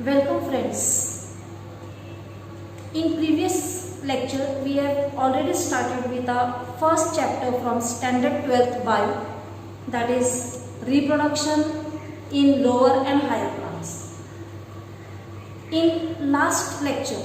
Welcome friends. In previous lecture we have already started with our first chapter from standard 12th bio, that is reproduction in lower and higher plants. In last lecture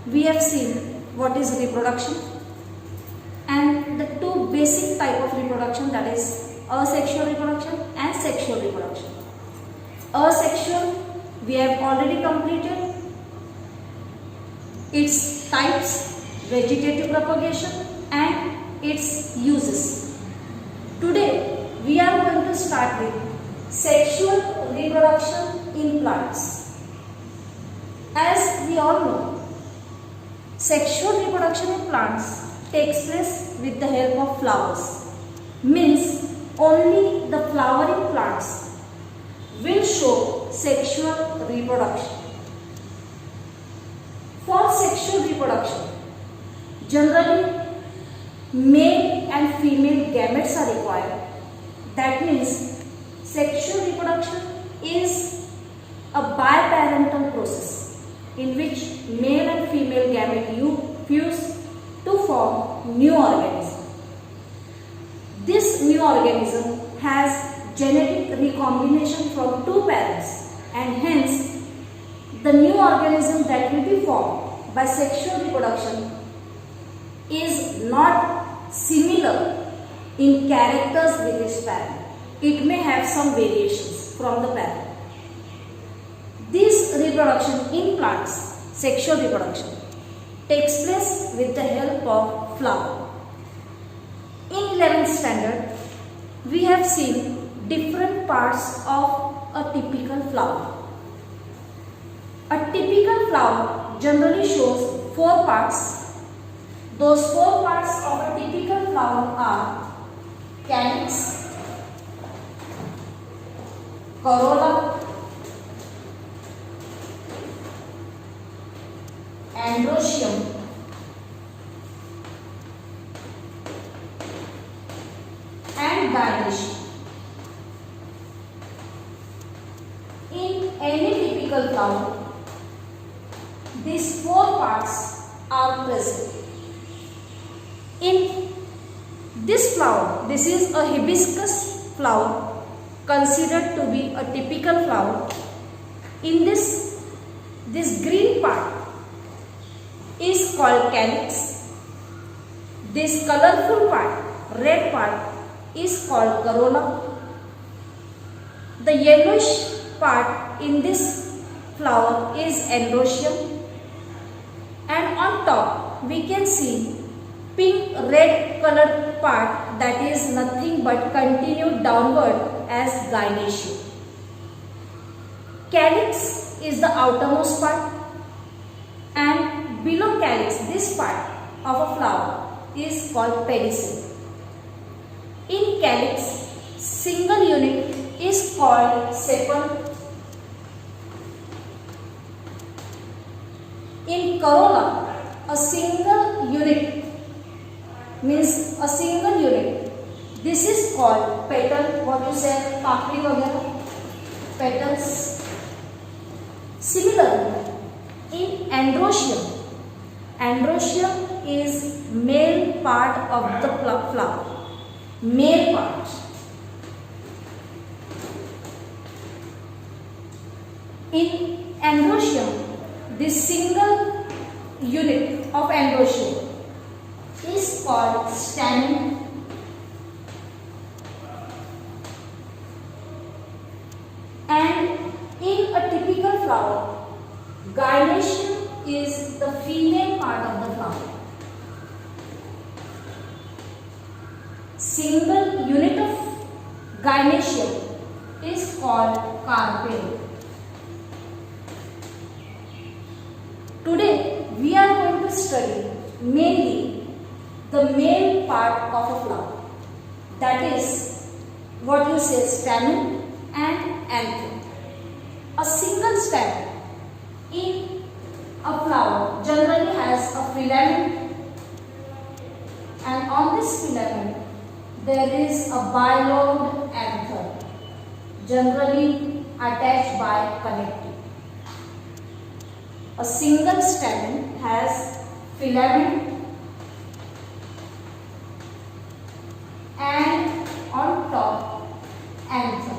we have seen what is reproduction and the two basic type of reproduction, that is asexual reproduction and sexual reproduction. Asexual we have already completed its types, vegetative propagation and its uses. Today we are going to start with sexual reproduction in plants. As we all know, sexual reproduction in plants takes place with the help of flowers. Means only the flowering plants will show sexual reproduction. For sexual reproduction, generally male and female gametes are required. That means sexual reproduction is a biparental process in which male and female gamete fuse to form new organism. This new organism has genetic recombination from two parents, and hence the new organism that will be formed by sexual reproduction is not similar in characters with its parent. It may have some variations from the parent. This reproduction in plants, sexual reproduction, takes place with the help of flower. In 11th standard, we have seen different parts of a typical flower. A typical flower generally shows four parts. Those four parts of a typical flower are calyx, corolla, androecium, and gynoecium. In any typical flower, these four parts are present. In this flower, this is a hibiscus flower considered to be a typical flower. In this green part is called calyx. This colorful part, red part, is called corolla. The yellowish part in this flower is androecium, and on top we can see pink red colored part, that is nothing but continued downward, as gynoecium. Calyx is the outermost part, and below calyx, this part of a flower is called pedicel. In calyx, single unit is called sepal. In corolla, a single unit means a single unit. This is called petal. What you say, papri vagara, petals. Similarly, in androecium, androecium is male part of the flower. Male part. In androecium, this single unit of androecium is called stamen. And in a typical flower, gynoecium is the female part of the flower. Single unit of gynoecium is called carpel. Today we are going to study mainly the male part of a flower, that is what you say stamen and anther. A single stamen in a flower generally has a filament, and on this filament there is a bilobed anther, generally attached by connective. A single stamen has filament and on top anther.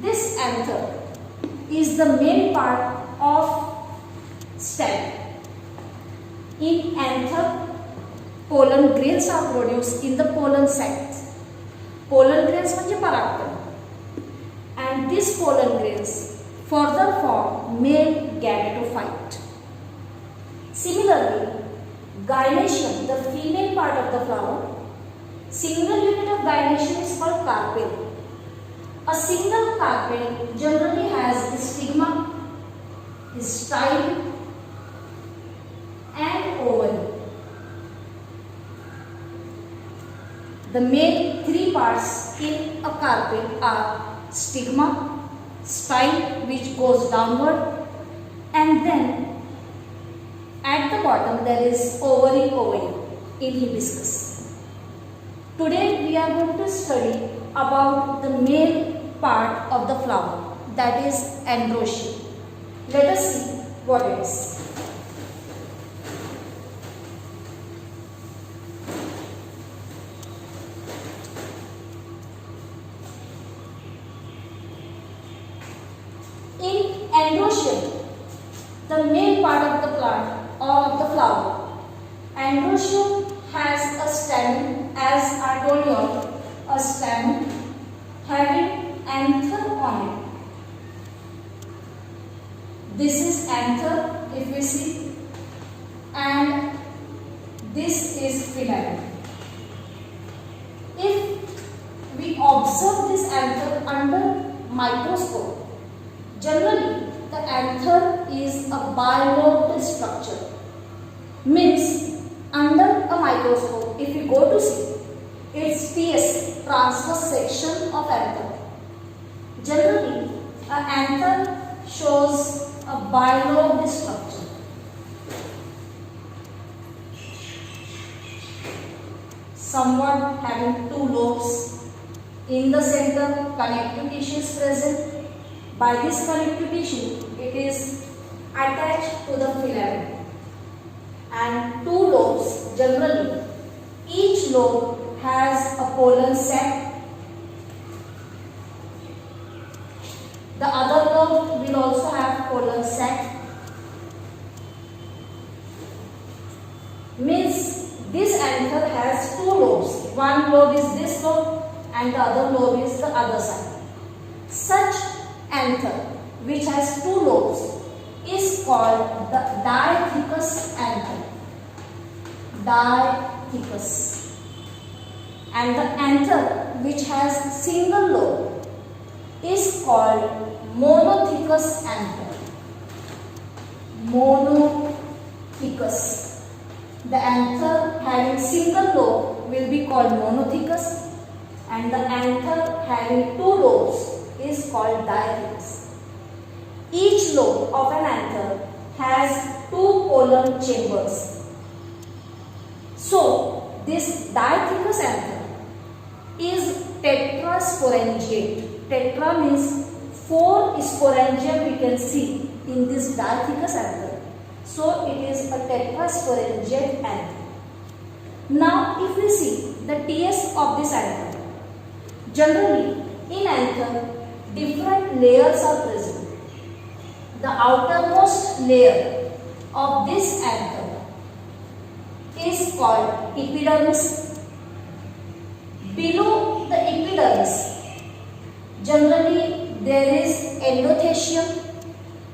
This anther is the main part of stem. In anther, pollen grains are produced in the pollen sacs. Pollen grains म्हणजे परागकण. And these pollen grains further form male gametophyte. Similarly, gynoecium, the female part of the flower, single unit of gynoecium is called carpel. A single carpel generally has the stigma, style, and ovary. The main three parts in a carpel are stigma, style which goes downward, and then at the bottom there is ovary in hibiscus. Today we are going to study about the male part of the flower, that is androecium. Let us see what it is. In androecium, the male part of the plant or of the flower, androecium has a stamen, as I told you all, a stamen having anther on it. This is anther, if we see, and this is filament. If we observe this anther under microscope, generally the anther is a bilobed structure. Means under a microscope, if you go to see, it's TS, transverse section of anther. Generally, an anther shows a bilobed structure. Somewhat having two lobes. In the center, connective tissue is present. By this connective tissue, it is attached to the filament. And two lobes, generally, each lobe has a pollen sac. The other lobe will also have pollen sac. Means this anther has two lobes. One lobe is this lobe and the other lobe is the other side. Such anther which has two lobes is called the dithecous anther. Dithecous. And the anther which has single lobe is called monothecous anther. Monothecous. The anther having single lobe will be called monothecous, and the anther having two lobes is called dithecous. Each lobe of an anther has two pollen chambers. So, this dithecous anther is tetrasporangiate. Tetra means 4 sporangia we can see in this dithecous anther. So, it is a tetrasporangiate anther. Now, if we see the TS of this anther, generally in anther, different layers are present. The outermost layer of this anther is called epidermis. Below the epidermis, generally there is endothecium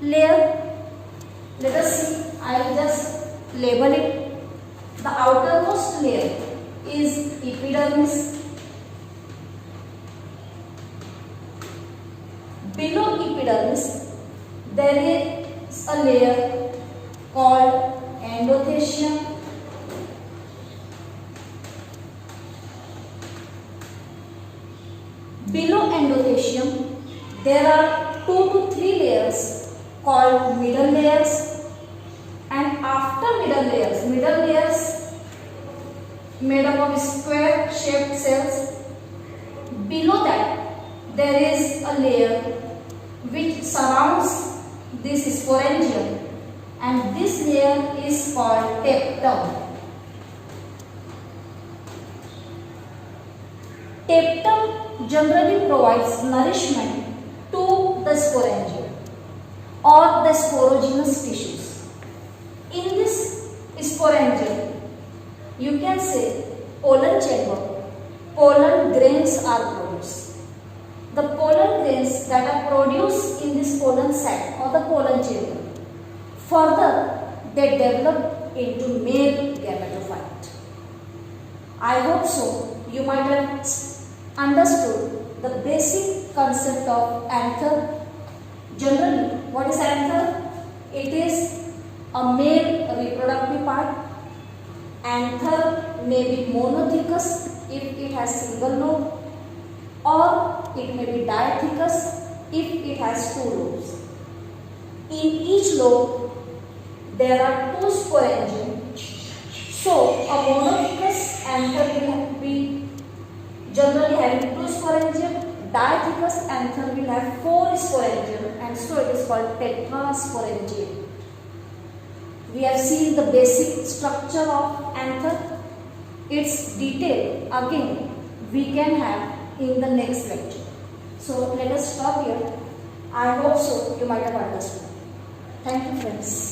layer. Let us see, I will just label it. The outermost layer is epidermis. Below epidermis, there is a layer called endothecium. Below endothecium, there are 2 to 3 layers called middle layers, and after middle layers made up of square shaped cells. Below that, there is a layer which surrounds this is sporangium, and this layer is called tapetum. Tapetum generally provides nourishment to the sporangium or the sporogenous tissues. In this sporangium, you can say pollen chamber, pollen grains are produced. The pollen grains that are produced in this pollen sac or the pollen chamber, further they develop into male gametophyte. I hope so you might have understood the basic concept of anther. Generally, what is anther? It is a male reproductive part. Anther may be monothecous if it has single lobe, or it may be diathecous if it has two lobes. In each lobe, there are two sporangium. So, a monothecous anther will be generally having two sporangium. Diathecous anther will have four sporangium, and so it is called tetrasporangium. We have seen the basic structure of anther. Its detail again we can have in the next lecture. So let us stop here. I hope so you might have understood. Thank you, friends.